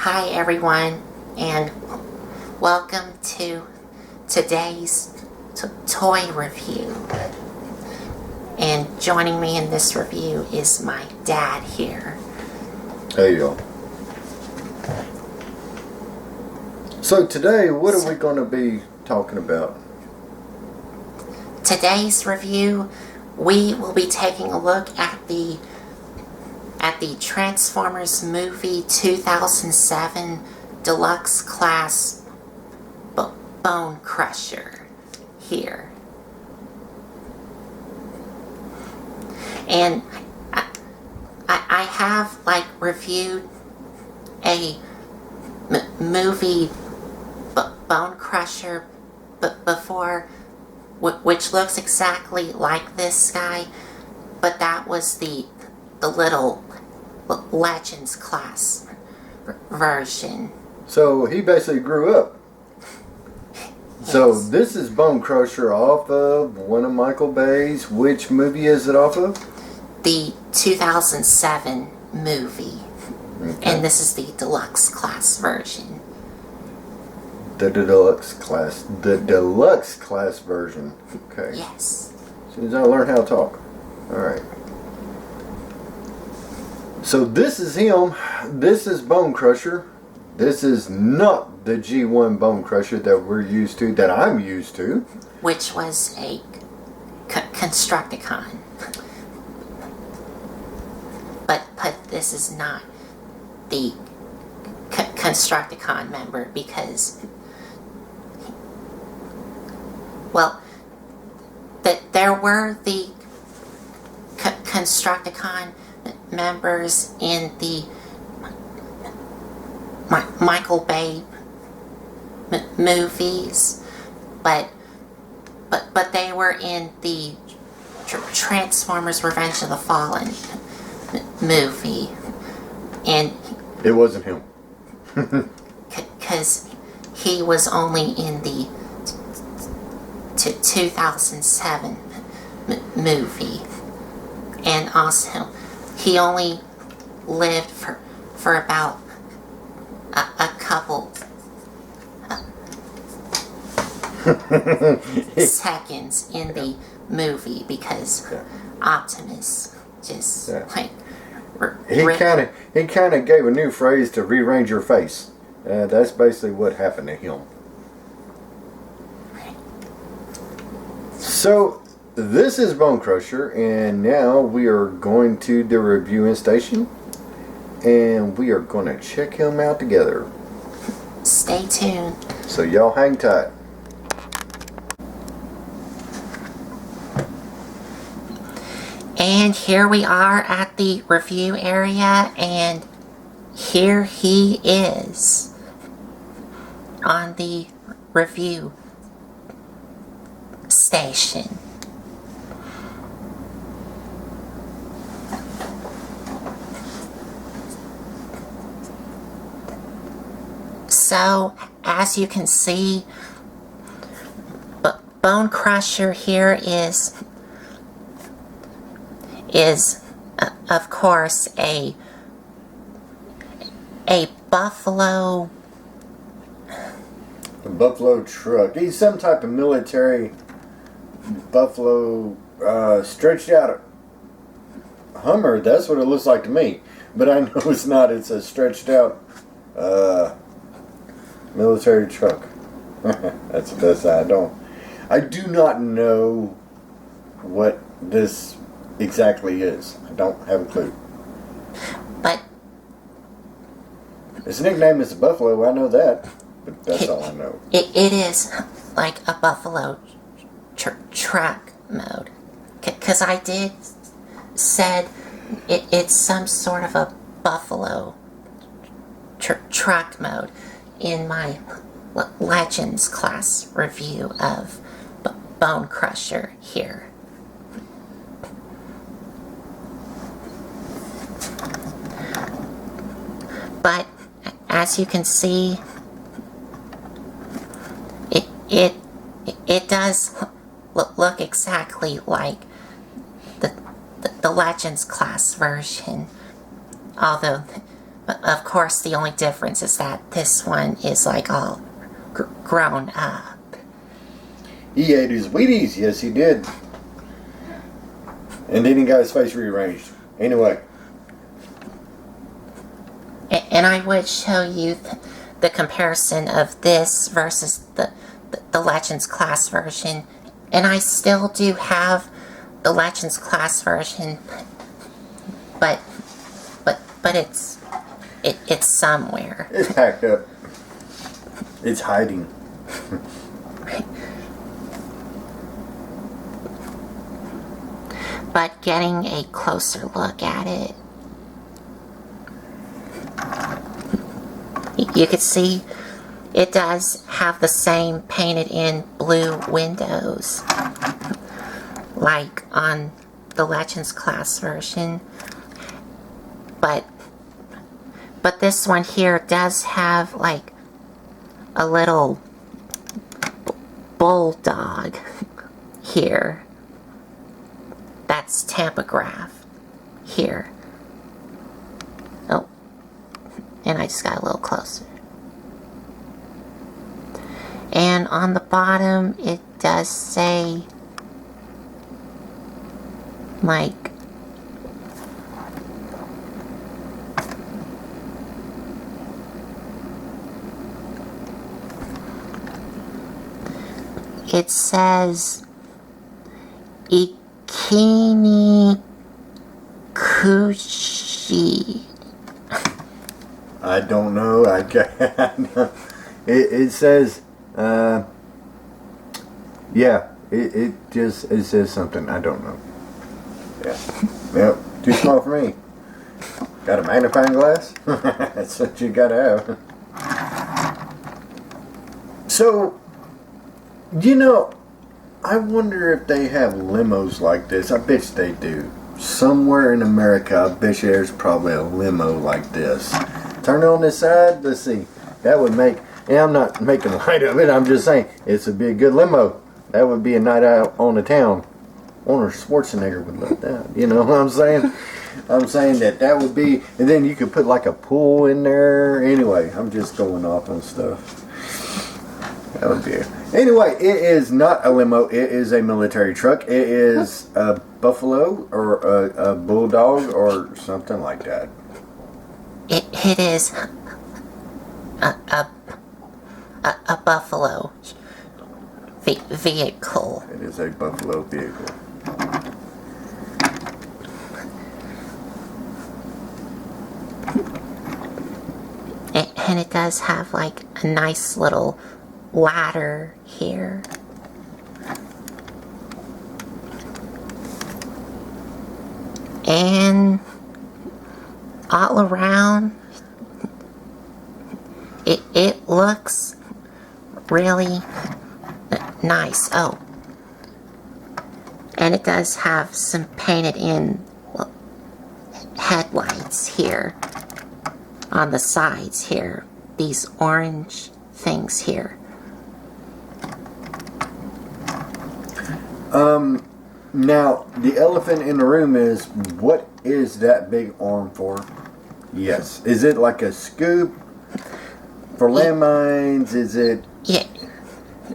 Hi everyone, and welcome to today's toy review. And joining me in this review is my dad here. Hey y'all. So today, what are we going to be talking about? Today's review, we will be taking a look at the Transformers movie 2007 Deluxe Class Bonecrusher here. And I have reviewed a movie Bonecrusher before, which looks exactly like this guy, but that was the little Legends class version. So he basically grew up. Yes. So this is Bonecrusher off of one of Michael Bay's. Which movie is it off of? The 2007 movie. Okay. And this is the deluxe class version. The deluxe class version. Okay. Yes. As soon as I learn how to talk. Alright. So this is him. This is Bonecrusher. This is not the G1 Bonecrusher that we're used to, that I'm used to. Which was a Constructicon. But this is not the Constructicon member because, well, there were the Constructicon members in the Michael Bay movies, but they were in the Transformers Revenge of the Fallen movie, and it wasn't him because he was only in the 2007 movie, and also he only lived for about a couple seconds in the movie because Optimus just he kind of gave a new phrase to rearrange your face. That's basically what happened to him. So this is Bonecrusher, and now we are going to the reviewing station, and we are going to check him out together. Stay tuned. So y'all hang tight. And here we are at the review area, and here he is on the review station. So, as you can see, Bonecrusher here is of course a buffalo. A buffalo truck. He's some type of military buffalo stretched out Hummer. That's what it looks like to me. But I know it's not. It's a stretched out military truck. That's the best. I do not know what this exactly is. I don't have a clue. But his nickname is Buffalo. I know that, but that's all I know. It is like a buffalo truck mode, because I did said it's some sort of a buffalo truck mode in my Legends class review of Bonecrusher here. But as you can see, it does look exactly like the Legends class version, although But of course, the only difference is that this one is like all grown up. He ate his Wheaties. Yes, he did. And then he got his face rearranged. Anyway. And I would show you the comparison of this versus the Legends Class version. And I still do have the Legends Class version, but it's somewhere. It's packed up. It's hiding. But getting a closer look at it, you can see it does have the same painted in blue windows like on the Legends Class version, but this one here does have like a little bulldog here. That's tampograph here. Oh, and I just got a little closer. And on the bottom, it does say, like, it says Ikini Kushi. I don't know. I can't. It says, yeah. It says something. I don't know. Yeah. Yep. Too small for me. Got a magnifying glass? That's what you gotta have. So, you know, I wonder if they have limos like this. I bet they do. Somewhere in America, I bet you there's probably a limo like this. Turn it on this side. Let's see. That would make... Yeah, I'm not making light of it. I'm just saying it's a big good limo. That would be a night out on the town. Arnold Schwarzenegger would love that. You know what I'm saying? I'm saying that would be... And then you could put like a pool in there. Anyway, I'm just going off on stuff. That would be it. Anyway, it is not a limo. It is a military truck. It is a buffalo or a bulldog or something like that. It is a buffalo vehicle. It is a buffalo vehicle. And it does have like a nice little ladder here. And all around, it looks really nice. Oh, and it does have some painted in headlights here on the sides here. These orange things here. Now, the elephant in the room is, what is that big arm for? Yes. Is it like a scoop for landmines? Is it... Yeah.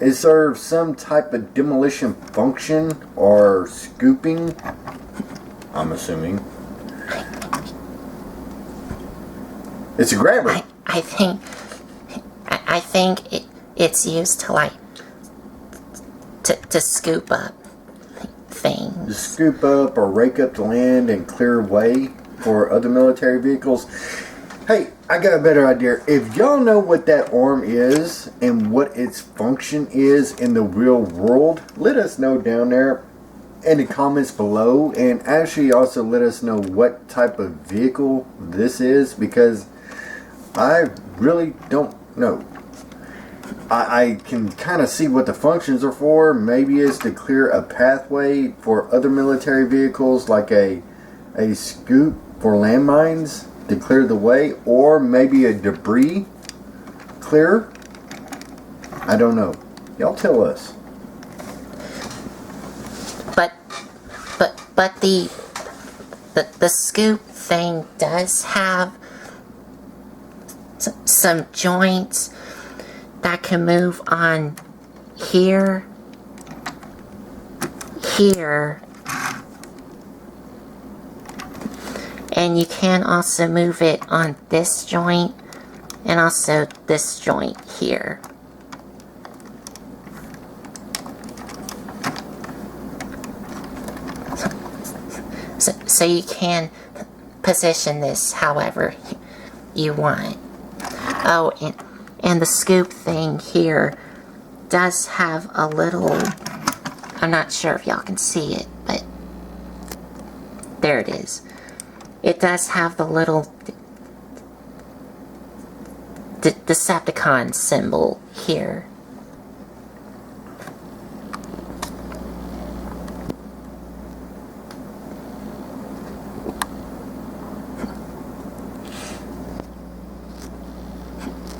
It serves some type of demolition function or scooping? I'm assuming. It's a grabber. I think it's used to like to scoop up things. To scoop up or rake up the land and clear way for other military vehicles. Hey, I got a better idea. If y'all know what that arm is and what its function is in the real world, let us know down there in the comments below, and actually also let us know what type of vehicle this is, because I really don't know. I can kind of see what the functions are for. Maybe it's to clear a pathway for other military vehicles, like a scoop for landmines to clear the way, or maybe a debris clearer. I don't know. Y'all tell us. But the scoop thing does have some joints that can move on here, here, and you can also move it on this joint and also this joint here. So you can position this however you want. Oh, and the scoop thing here does have a little, I'm not sure if y'all can see it, but there it is. It does have the little Decepticon symbol here.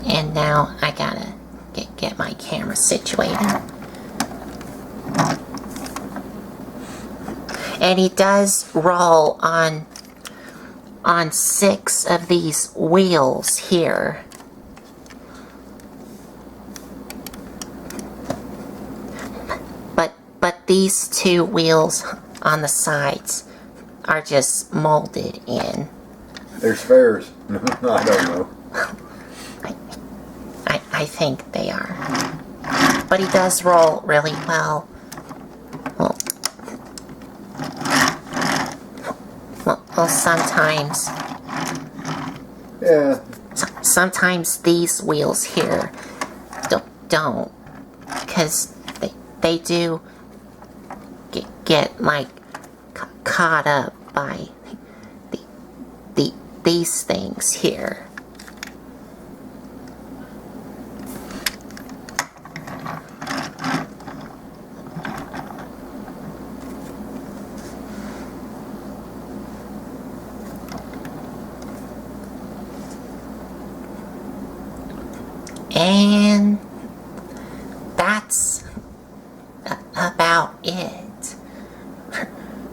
And now I gotta get my camera situated. And he does roll on 6 of these wheels here. But these 2 wheels on the sides are just molded in. They're spares. I don't know. I think they are. But he does roll really well. Well, sometimes. Yeah. Sometimes these wheels here don't. Because they do get like caught up by these things here. And that's about it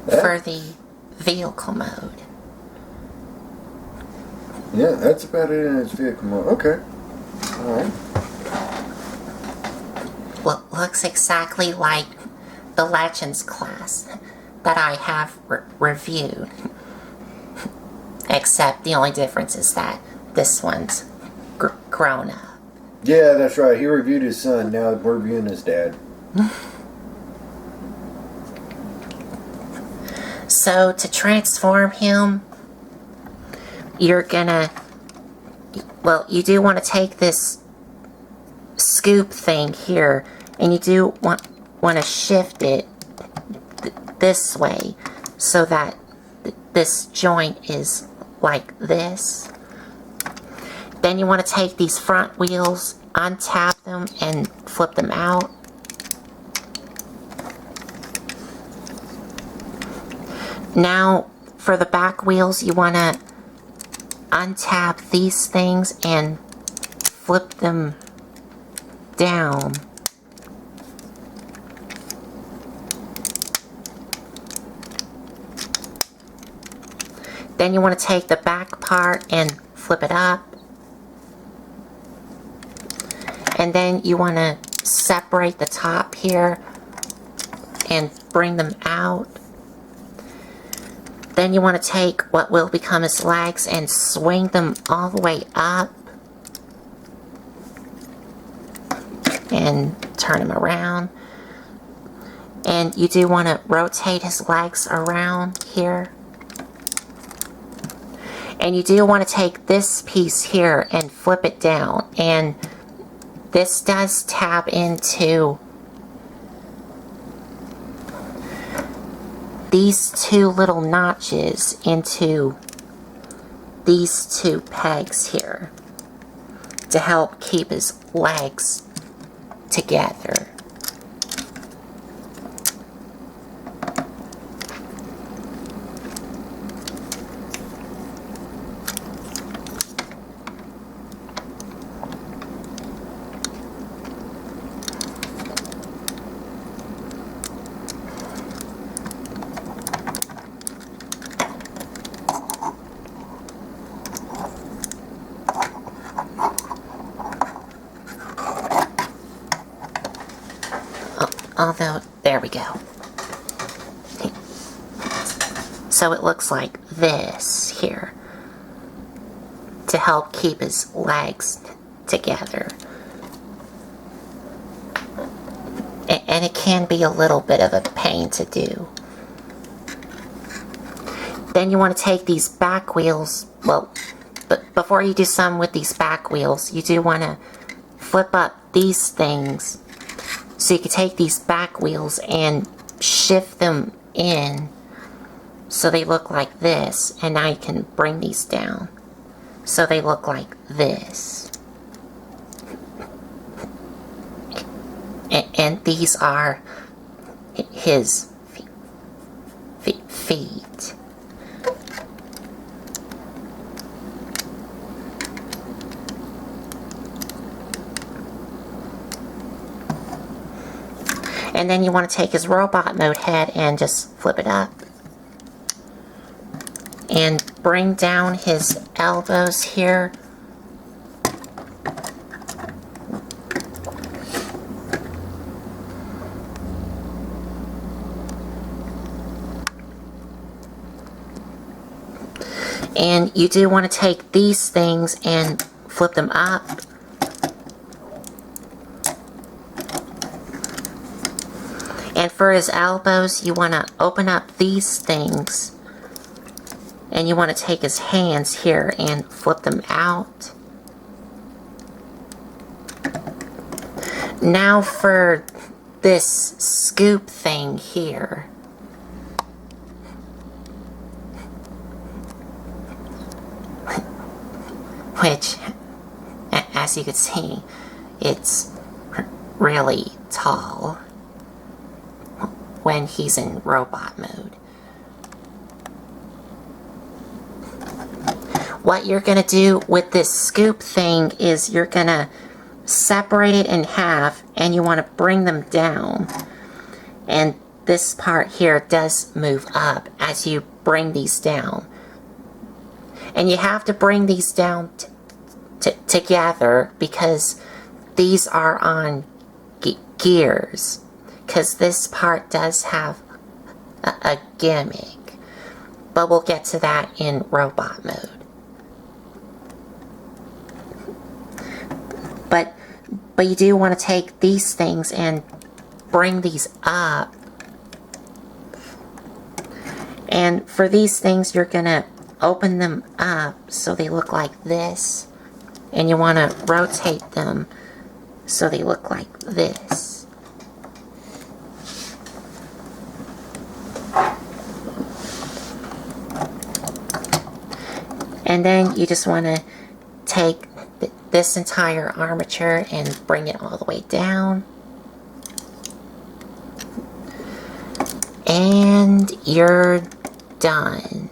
for the vehicle mode. Yeah, that's about it in its vehicle mode. Okay. Alright. Well, looks exactly like the Legends class that I have reviewed. Except the only difference is that this one's grown up. Yeah, that's right. He reviewed his son. Now we're reviewing his dad. So to transform him, you're gonna, well, you do want to take this scoop thing here, and you do want to shift it this way so that this joint is like this. Then you want to take these front wheels, untap them, and flip them out. Now, for the back wheels, you want to untap these things and flip them down. Then you want to take the back part and flip it up. And then you want to separate the top here and bring them out. Then you want to take what will become his legs and swing them all the way up. And turn him around. And you do want to rotate his legs around here. And you do want to take this piece here and flip it down. And this does tap into these 2 little notches into these 2 pegs here to help keep his legs together. Although, there we go. So it looks like this here to help keep his legs together. And it can be a little bit of a pain to do. Then you want to take these back wheels. Well, but before you do some with these back wheels, you do want to flip up these things. So you can take these back wheels and shift them in so they look like this. And now you can bring these down so they look like this. And these are his feet. And then you want to take his robot mode head and just flip it up. And bring down his elbows here. And you do want to take these things and flip them up. And for his elbows, you want to open up these things. And you want to take his hands here and flip them out. Now for this scoop thing here. Which, as you can see, it's really tall when he's in robot mode. What you're going to do with this scoop thing is you're going to separate it in half and you want to bring them down. And this part here does move up as you bring these down. And you have to bring these down together because these are on gears. Because this part does have a gimmick. But we'll get to that in robot mode. But you do want to take these things and bring these up. And for these things, you're going to open them up so they look like this. And you want to rotate them so they look like this. And then you just want to take this entire armature and bring it all the way down. And you're done.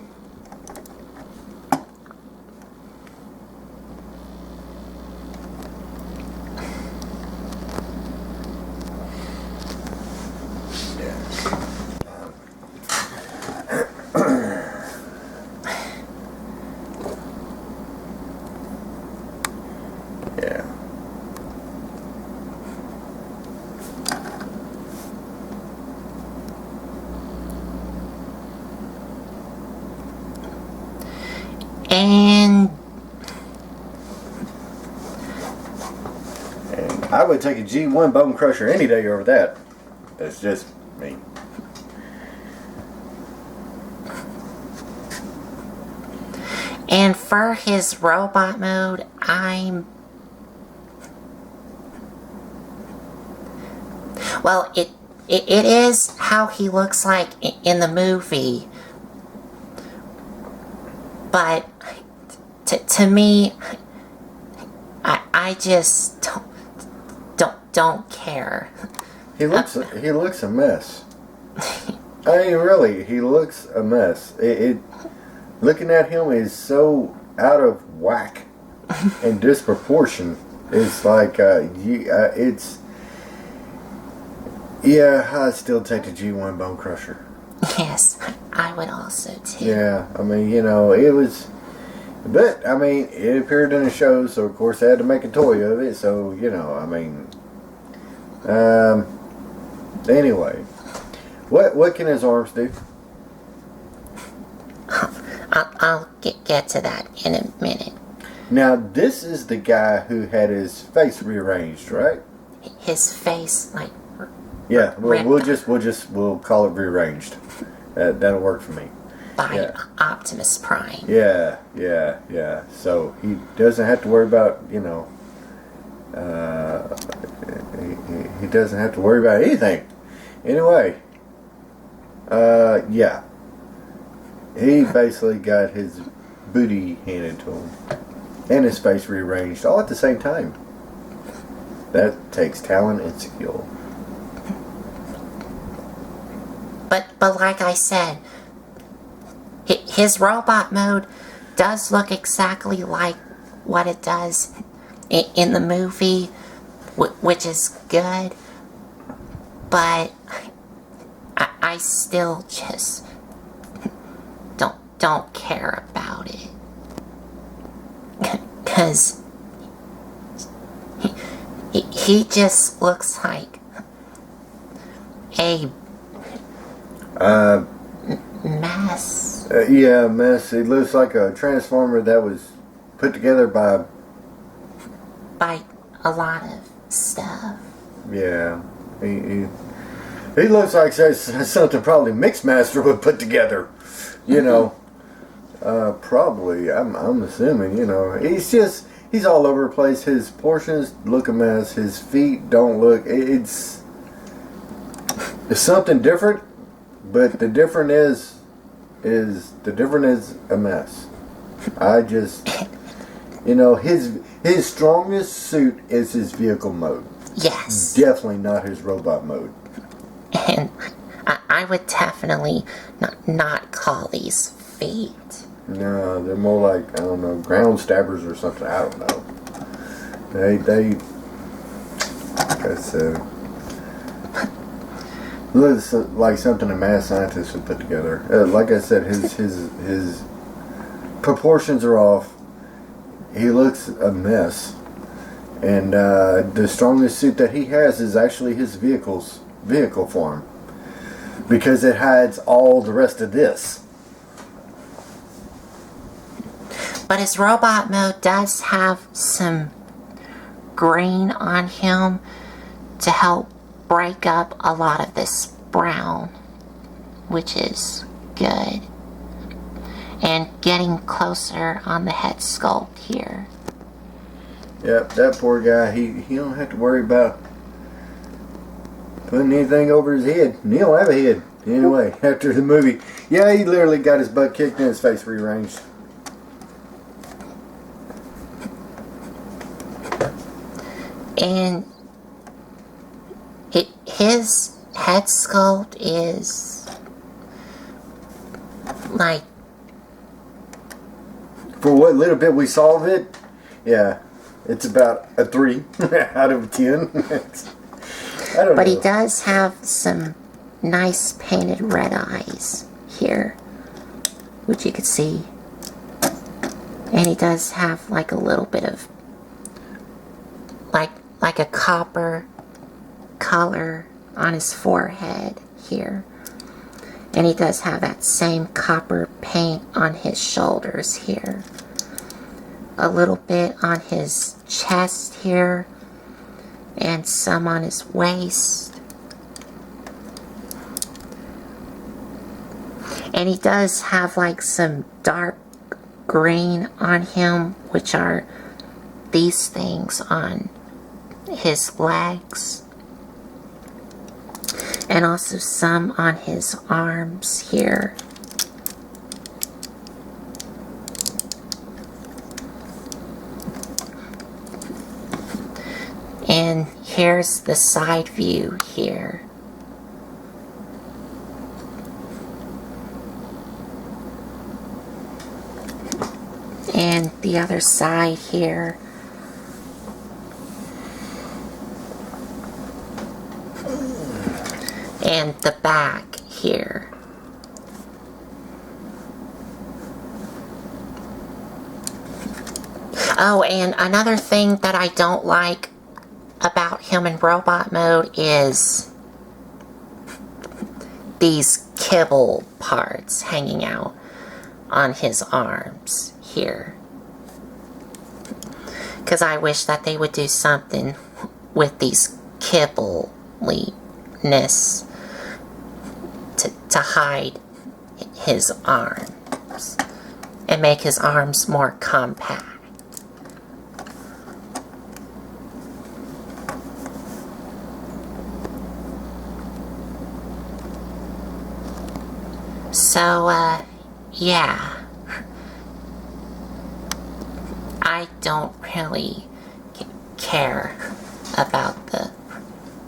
And I would take a G1 Bonecrusher any day over that. That's just me. And for his robot mode, well, it is how he looks like in the movie. But to me, I just don't care. He looks a mess. I mean, really, he looks a mess. Looking at him is so out of whack and disproportion. It's like it's. Yeah, I'd still take the G1 Bonecrusher. Yes, I would also too. Yeah, I mean, you know, it was. But, I mean, it appeared in a show, so of course they had to make a toy of it, so, you know, I mean. Anyway, what can his arms do? I'll get to that in a minute. Now, this is the guy who had his face rearranged, right? His face, like... Yeah, we'll call it rearranged. That'll work for me. By Optimus Prime. Yeah. So he doesn't have to worry about, he doesn't have to worry about anything. Anyway, yeah. He basically got his booty handed to him. And his face rearranged all at the same time. That takes talent and skill. But like I said, his robot mode does look exactly like what it does in the movie, which is good. But I still just don't care about it. Because he just looks like a mess. Yeah, mess. It looks like a transformer that was put together by a lot of stuff. Yeah, he looks like something probably Mixmaster would put together. Probably. I'm assuming. He's all over the place. His portions look a mess. His feet don't look. It's something different, but the different is a mess. I just, his strongest suit is his vehicle mode. Yes. Definitely not his robot mode. And I would definitely not call these feet. No, they're more like, I don't know, ground stabbers or something. I don't know. They like I said, looks like something a mad scientist would put together. Like I said, his proportions are off. He looks a mess. And the strongest suit that he has is actually his vehicle form. Because it hides all the rest of this. But his robot mode does have some green on him to help break up a lot of this brown, which is good. And getting closer on the head sculpt here. Yep, that poor guy, he don't have to worry about putting anything over his head. And he don't have a head. Anyway, after the movie, yeah, he literally got his butt kicked and his face rearranged. And his head sculpt is like, for what little bit we saw of it, yeah, it's about a 3 out of 10. I don't know. But he does have some nice painted red eyes here, which you could see. And he does have like a little bit of like a copper color on his forehead here. And he does have that same copper paint on his shoulders here. A little bit on his chest here. And some on his waist. And he does have like some dark green on him, which are these things on his legs. And also some on his arms here. And here's the side view here. And the other side here. And the back here. Oh, and another thing that I don't like about him in robot mode is these kibble parts hanging out on his arms here. Because I wish that they would do something with these kibbliness to hide his arms and make his arms more compact. So, yeah. I don't really care about the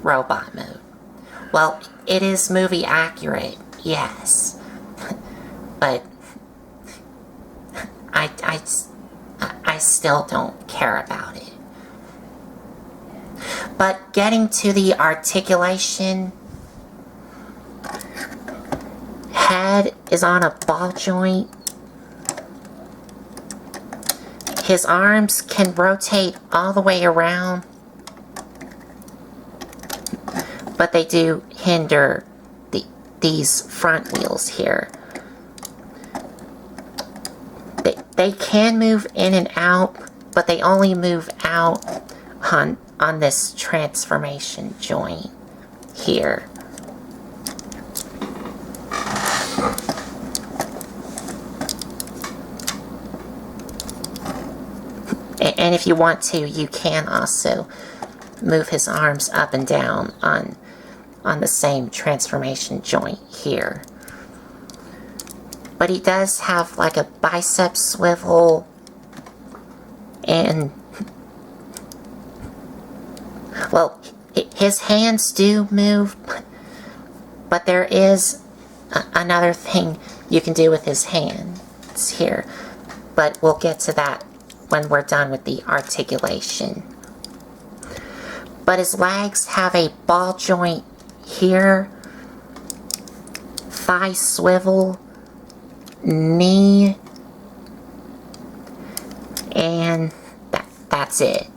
robot mode. Well, it is movie accurate, yes. But I still don't care about it. But getting to the articulation, head is on a ball joint. His arms can rotate all the way around, but they do hinder these front wheels here. They can move in and out, but they only move out on this transformation joint here. And if you want to, you can also move his arms up and down on the same transformation joint here. But he does have like a bicep swivel, and well, his hands do move, but there is another thing you can do with his hands here. But we'll get to that when we're done with the articulation. But his legs have a ball joint here, thigh swivel, knee, and that's it.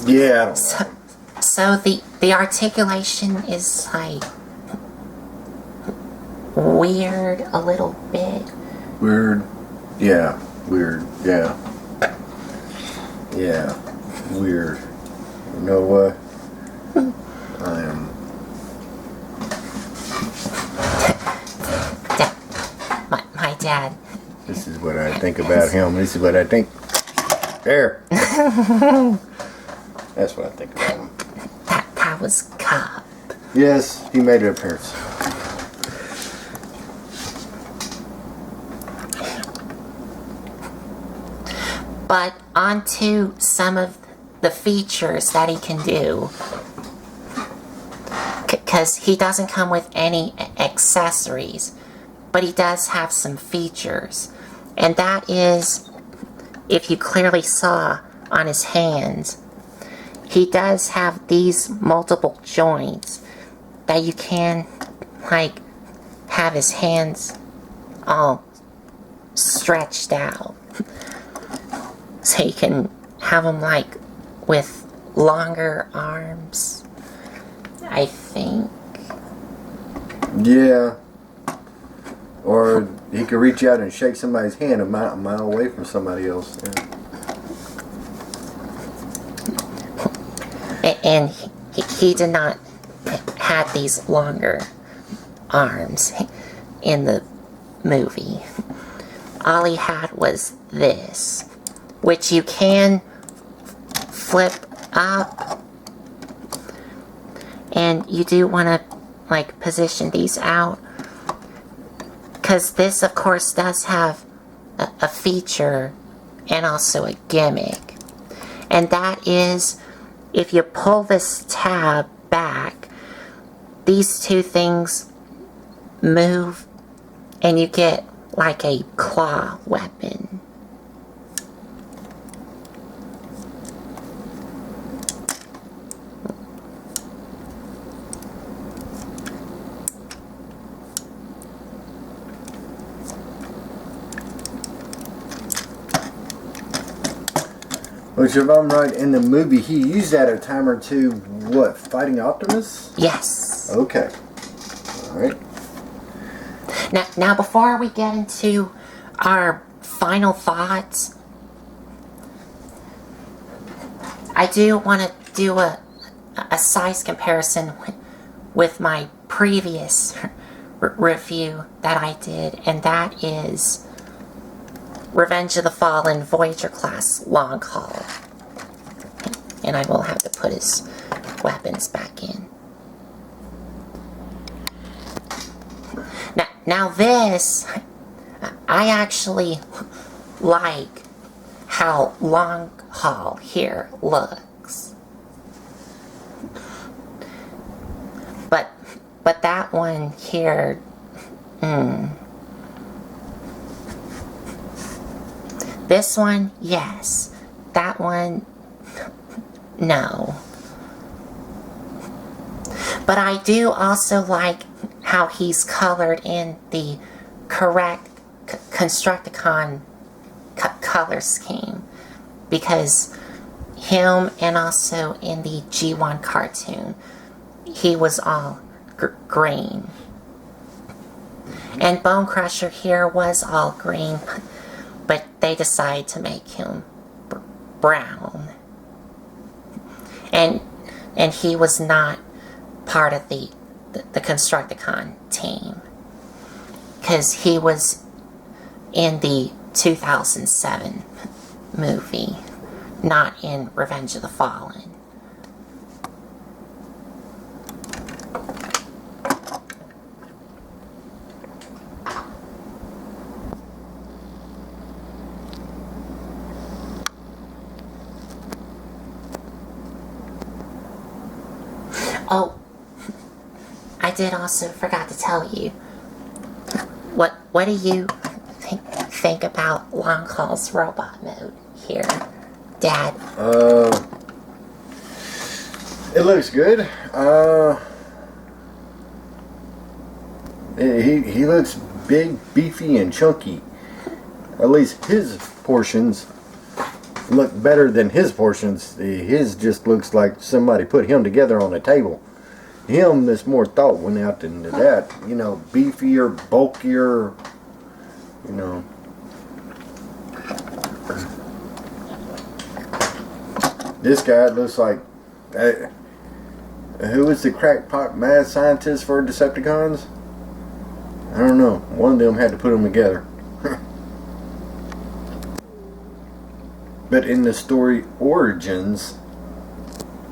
Yeah. So the articulation is like weird a little bit. Weird. Yeah. Weird. Yeah. Yeah. Weird. You know what? I am. My dad. This is what I think about him. This is what I think. There. That's what I think about him. That was Cobb. Yes, he made an appearance. But onto some of the features that he can do. Because he doesn't come with any accessories, but he does have some features. And that is, if you clearly saw on his hands, he does have these multiple joints that you can, like, have his hands all stretched out. So you can have them, like, with longer arms, I think. Yeah. Or he could reach out and shake somebody's hand a mile away from somebody else. Yeah. And he did not have these longer arms in the movie. All he had was this, which you can flip up, and you do want to, like, position these out, because this, of course, does have a feature and also a gimmick, and that is, if you pull this tab back, these two things move, and you get like a claw weapon. Which, if I'm right, in the movie, he used that a time or two, what, fighting Optimus? Yes. Okay. Alright. Now, before we get into our final thoughts, I do want to do a size comparison with my previous review that I did, and that is Revenge of the Fallen Voyager class long haul. And I will have to put his weapons back in. Now this, I actually like how long haul here looks. But that one here, This one, yes. That one, no. But I do also like how he's colored in the correct Constructicon color scheme. Because him, and also in the G1 cartoon, he was all green. And Bonecrusher here was all green, but they decided to make him brown. And he was not part of the Constructicon team, because he was in the 2007 movie, not in Revenge of the Fallen. Oh, I did also forgot to tell you. What do you think about Long Haul's robot mode here, Dad? It looks good. He looks big, beefy, and chunky. At least his portions look better than his portions. His just looks like somebody put him together on a table. Him, there's more thought went out into that. You know, beefier, bulkier, you know. This guy looks like... who was the crackpot mad scientist for Decepticons? I don't know. One of them had to put them together. But in the story origins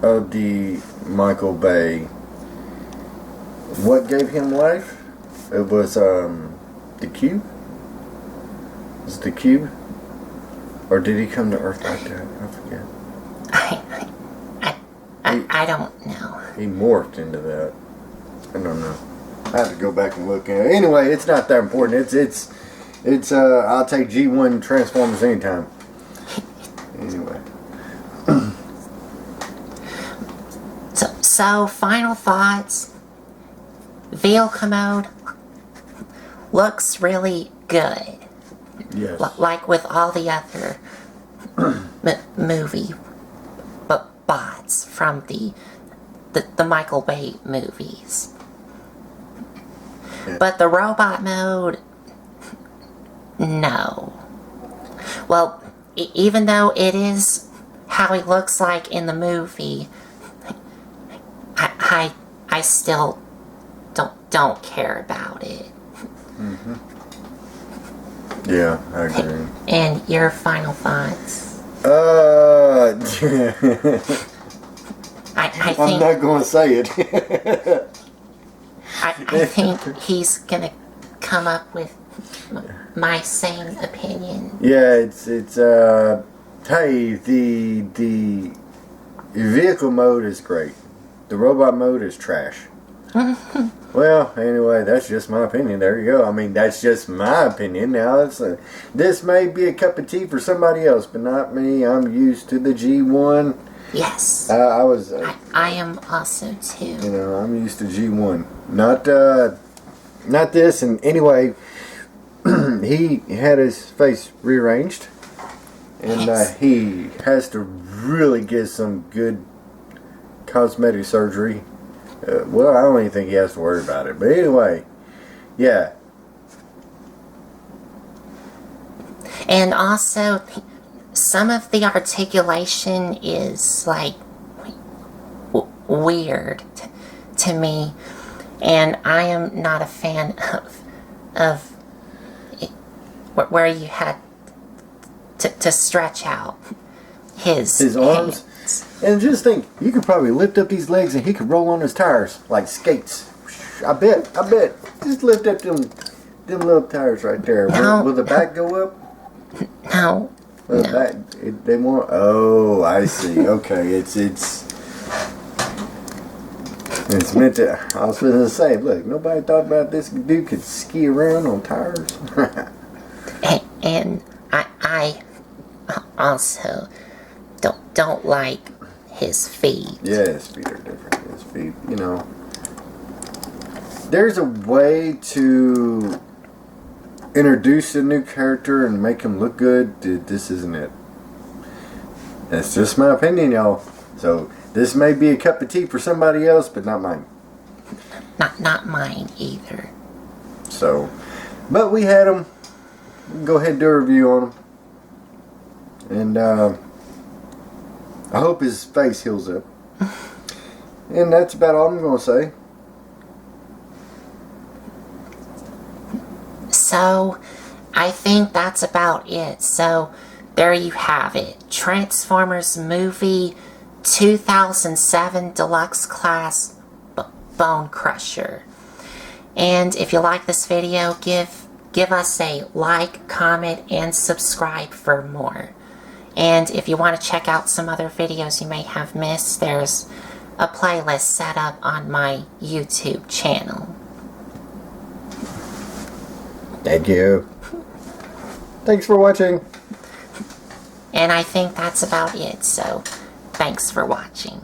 of the Michael Bay, what gave him life? It was the cube? Was it the cube? Or did he come to Earth like that? I forget. I don't know. He morphed into that. I don't know. I have to go back and look at it. Anyway, it's not that important. It's I'll take G1 Transformers anytime. Anyway. So final thoughts. Vehicle commode looks really good. Yes. Like with all the other movie bots from the Michael Bay movies. Yeah. But the robot mode, no. Well, even though it is how he looks like in the movie, I still don't care about it. Mm-hmm. Yeah, I agree. And your final thoughts? I think, I'm not going to say it. I think he's gonna come up with my same opinion. Yeah, it's hey, the vehicle mode is great. The robot mode is trash. Well, anyway, that's just my opinion. There you go. I mean, that's just my opinion. Now, this may be a cup of tea for somebody else, but not me. I'm used to the G1. Yes. I am also too. You know, I'm used to G1. Not this. And anyway, he had his face rearranged. And Yes. he has to really get some good cosmetic surgery. Well, I don't even think he has to worry about it. But anyway, yeah. And also, some of the articulation is like weird to me, and I am not a fan of it, where you had to stretch out his arms. hands. And just think, you could probably lift up these legs and he could roll on his tires like skates. I bet. Just lift up them little tires right there. No. Will the back go up? No. Will the No. back, they want. Oh, I see. Okay, it's meant to. I was going to say, look, nobody thought about this dude could ski around on tires. And I also don't like his feet. Yeah, his feet are different. His feet, there's a way to introduce a new character and make him look good. Dude, this isn't it. That's just my opinion, y'all. So this may be a cup of tea for somebody else, but not mine. Not mine either. So, but we had him. Go ahead and do a review on him. And I hope his face heals up. And that's about all I'm going to say. So, I think that's about it. So, there you have it. Transformers movie 2007 Deluxe Class Bonecrusher. And if you like this video, give us a like, comment, and subscribe for more. And if you want to check out some other videos you may have missed, there's a playlist set up on my YouTube channel. Thank you. Thanks for watching. And I think that's about it, so thanks for watching.